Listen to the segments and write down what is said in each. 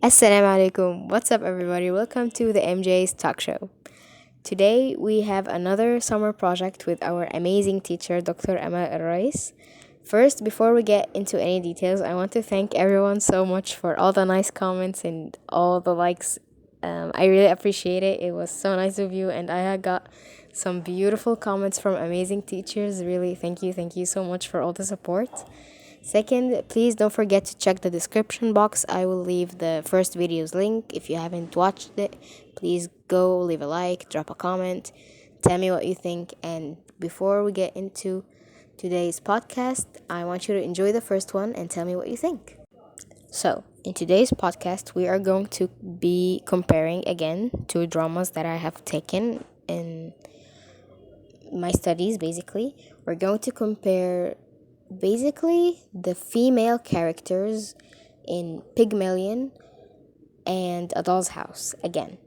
Assalamu alaikum. What's up, everybody? Welcome to the MJ's Talk Show. Today, we have another summer project with our amazing teacher, Dr. Amal Rais. First, before we get into any details, I want to thank everyone so much for all the nice comments and all the likes. I really appreciate it. It was so nice of you, and I had got some beautiful comments from amazing teachers. Really, thank you so much for all the support. Second, please don't forget to check the description box. I will leave the first video's link. If you haven't watched it, please go leave a like, drop a comment, tell me what you think. And before we get into today's podcast, I want you to enjoy the first one and tell me what you think. So, in today's podcast, we are going to be comparing again two dramas that I have taken in my studies. Basically, we're going to compare the female characters in Pygmalion and A Doll's House again.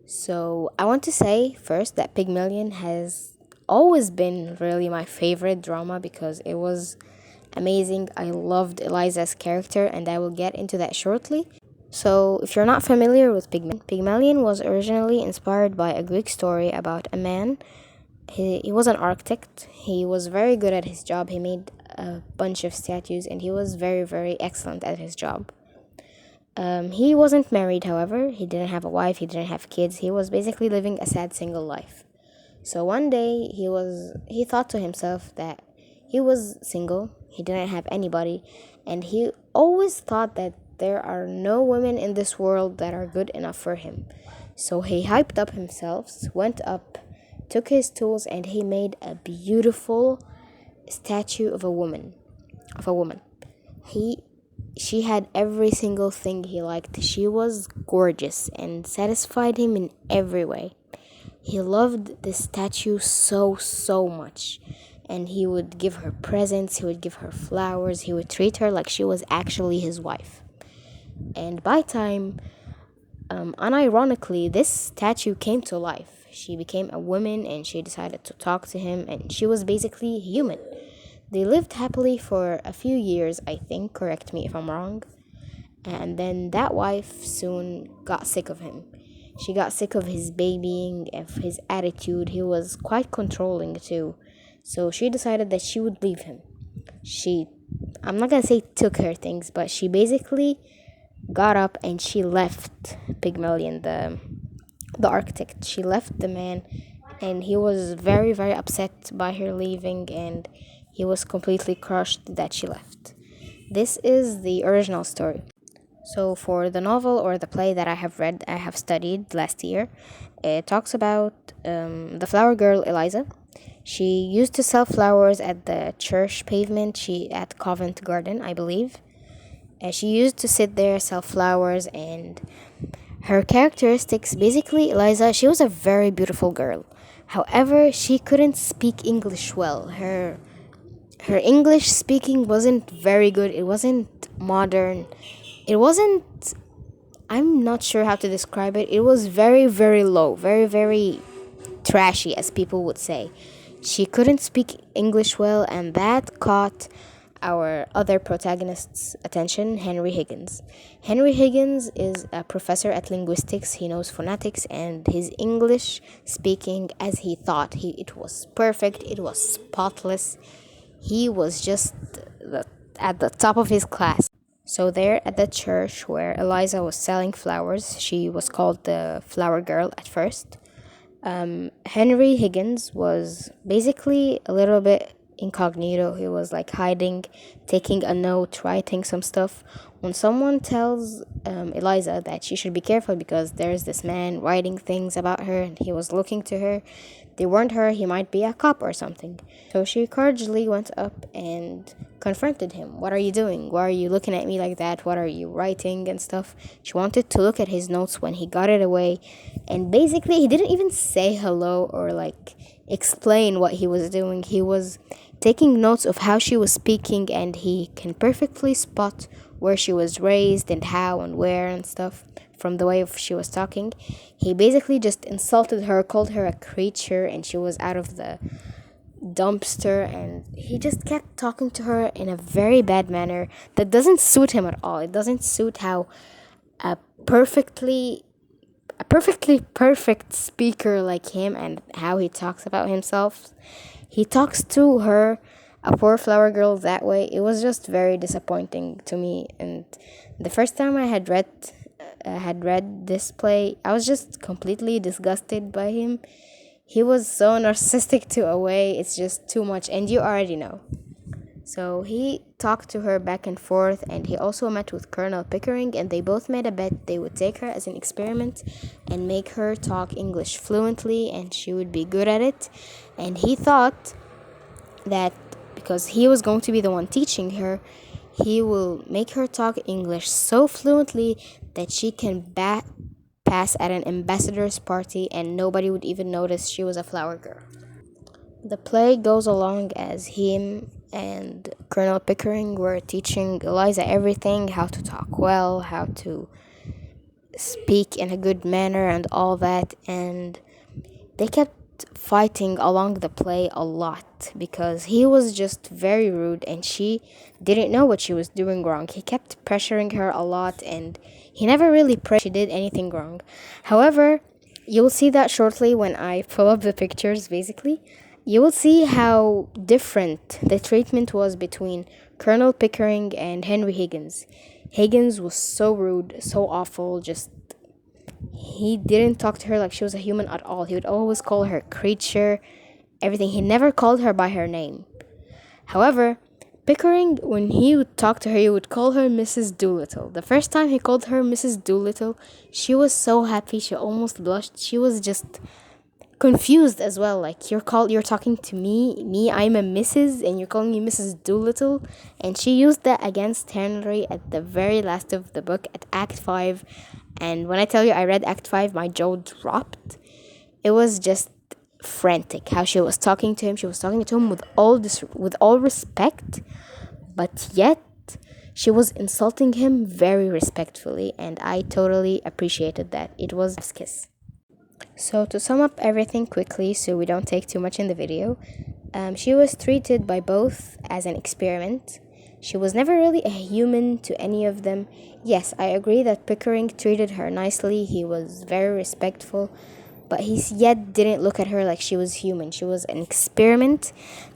So I want to say first that Pygmalion has always been really my favorite drama because it was amazing. I loved Eliza's character, and I will get into that shortly. So, if you're not familiar with Pygmalion was originally inspired by a Greek story about a man. He was an architect. He was very good at his job. He made a bunch of statues, and he was very, very excellent at his job. He wasn't married, however. He didn't have a wife. He didn't have kids. He was basically living a sad single life. So one day he thought to himself that he was single. He didn't have anybody, and he always thought that there are no women in this world that are good enough for him. So he hyped up himself, went up, took his tools, and he made a beautiful statue of a woman. She had every single thing he liked. She was gorgeous and satisfied him in every way. He loved the statue so much. And he would give her presents, he would give her flowers, he would treat her like she was actually his wife. And by time, unironically, this statue came to life. She became a woman and she decided to talk to him, and she was basically human. They lived happily for a few years, I think, correct me if I'm wrong. And then that wife soon got sick of him. She got sick of his babying, of his attitude. He was quite controlling too. So she decided that she would leave him. I'm not gonna say took her things, but she basically got up and she left Pygmalion, the architect. She left the man, and he was very, very upset by her leaving, and he was completely crushed that she left. This is the original story. So for the novel or the play that I have studied last year, it talks about the flower girl Eliza. She used to sell flowers at the church pavement, at Covent Garden, I believe. She used to sit there, sell flowers, and her characteristics, basically, Eliza, she was a very beautiful girl. However, she couldn't speak English well. Her English speaking wasn't very good. It wasn't modern. It wasn't, I'm not sure how to describe it. It was very, very low, very, very trashy, as people would say. She couldn't speak English well, and that caught our other protagonist's attention, Henry Higgins. Henry Higgins is a professor at linguistics. He knows phonetics, and his English speaking, as he thought, it was perfect, it was spotless. He was just at the top of his class. So there at the church where Eliza was selling flowers, she was called the flower girl at first. Henry Higgins was basically a little bit incognito. He was like hiding, taking a note, writing some stuff. When someone tells Eliza that she should be careful because there's this man writing things about her and he was looking to her, they warned her he might be a cop or something. So she courageously went up and confronted him. What are you doing? Why are you looking at me like that? What are you writing and stuff? She wanted to look at his notes when he got it away. And basically, he didn't even say hello or like explain what he was doing. He was taking notes of how she was speaking, and he can perfectly spot where she was raised and how and where and stuff from the way she was talking. He basically just insulted her, called her a creature, and she was out of the dumpster, and he just kept talking to her in a very bad manner that doesn't suit him at all. It doesn't suit how a perfectly a perfectly perfect speaker like him and how he talks about himself. He talks to her, a poor flower girl, that way. It was just very disappointing to me. And the first time I had read this play, I was just completely disgusted by him. He was so narcissistic to a way. It's just too much, and you already know. So he talked to her back and forth, and he also met with Colonel Pickering, and they both made a bet they would take her as an experiment and make her talk English fluently, and she would be good at it. And he thought that because he was going to be the one teaching her, he will make her talk English so fluently that she can pass at an ambassador's party and nobody would even notice she was a flower girl. The play goes along as him and Colonel Pickering were teaching Eliza everything, how to talk well, how to speak in a good manner, and all that. And they kept fighting along the play a lot because he was just very rude and she didn't know what she was doing wrong. He kept pressuring her a lot and he never really pressed she did anything wrong. However, you'll see that shortly when I pull up the pictures, basically. You will see how different the treatment was between Colonel Pickering and Henry Higgins. Higgins was so rude, so awful, just he didn't talk to her like she was a human at all. He would always call her creature, everything. He never called her by her name. However, Pickering, when he would talk to her, he would call her Mrs. Doolittle. The first time he called her Mrs. Doolittle, she was so happy, she almost blushed. She was just confused as well. Like you're talking to me, I'm a Mrs. and you're calling me Mrs. Doolittle. And she used that against Henry at the very last of the book at Act 5. And when I tell you I read Act 5, my jaw dropped. It was just frantic how she was talking to him. She was talking to him with all respect, but yet she was insulting him very respectfully, and I totally appreciated that. It was a kiss. So to sum up everything quickly so we don't take too much in the video, she was treated by both as an experiment. She was never really a human to any of them. Yes, I agree that Pickering treated her nicely. He was very respectful, but he yet didn't look at her like she was human. She was an experiment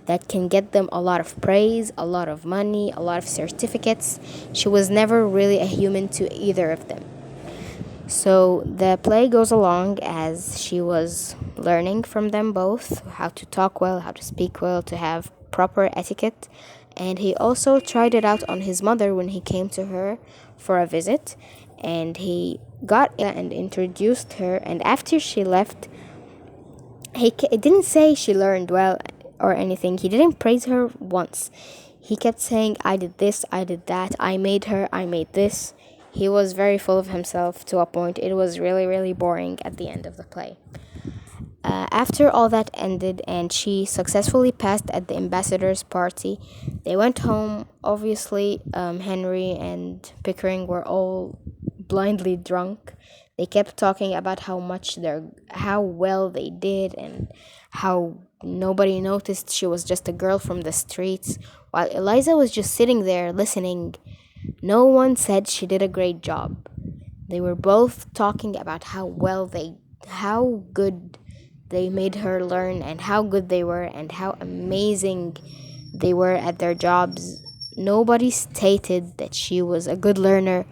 that can get them a lot of praise, a lot of money, a lot of certificates. She was never really a human to either of them. So the play goes along as she was learning from them both how to talk well, how to speak well, to have proper etiquette. And he also tried it out on his mother when he came to her for a visit. And he got and introduced her. And after she left, he didn't say she learned well or anything. He didn't praise her once. He kept saying, I did this, I did that, I made her, I made this. He was very full of himself to a point. It was really, really boring at the end of the play. After all that ended and she successfully passed at the ambassador's party, they went home. Obviously, Henry and Pickering were all blindly drunk. They kept talking about how well they did and how nobody noticed she was just a girl from the streets, while Eliza was just sitting there listening. No one said she did a great job. They were both talking about how good they made her learn and how good they were and how amazing they were at their jobs. Nobody stated that she was a good learner.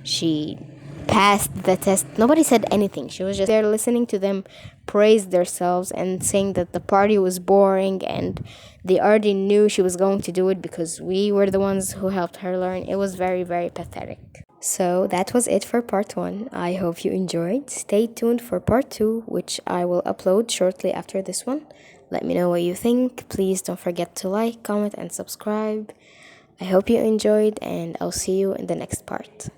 She passed the test. Nobody said anything. She was just there listening to them praise themselves and saying that the party was boring and they already knew she was going to do it because we were the ones who helped her learn. It was very, very pathetic. So that was it for part 1. I hope you enjoyed. Stay tuned for part 2, which I will upload shortly after this one. Let me know what you think. Please don't forget to like, comment, and subscribe. I hope you enjoyed, and I'll see you in the next part.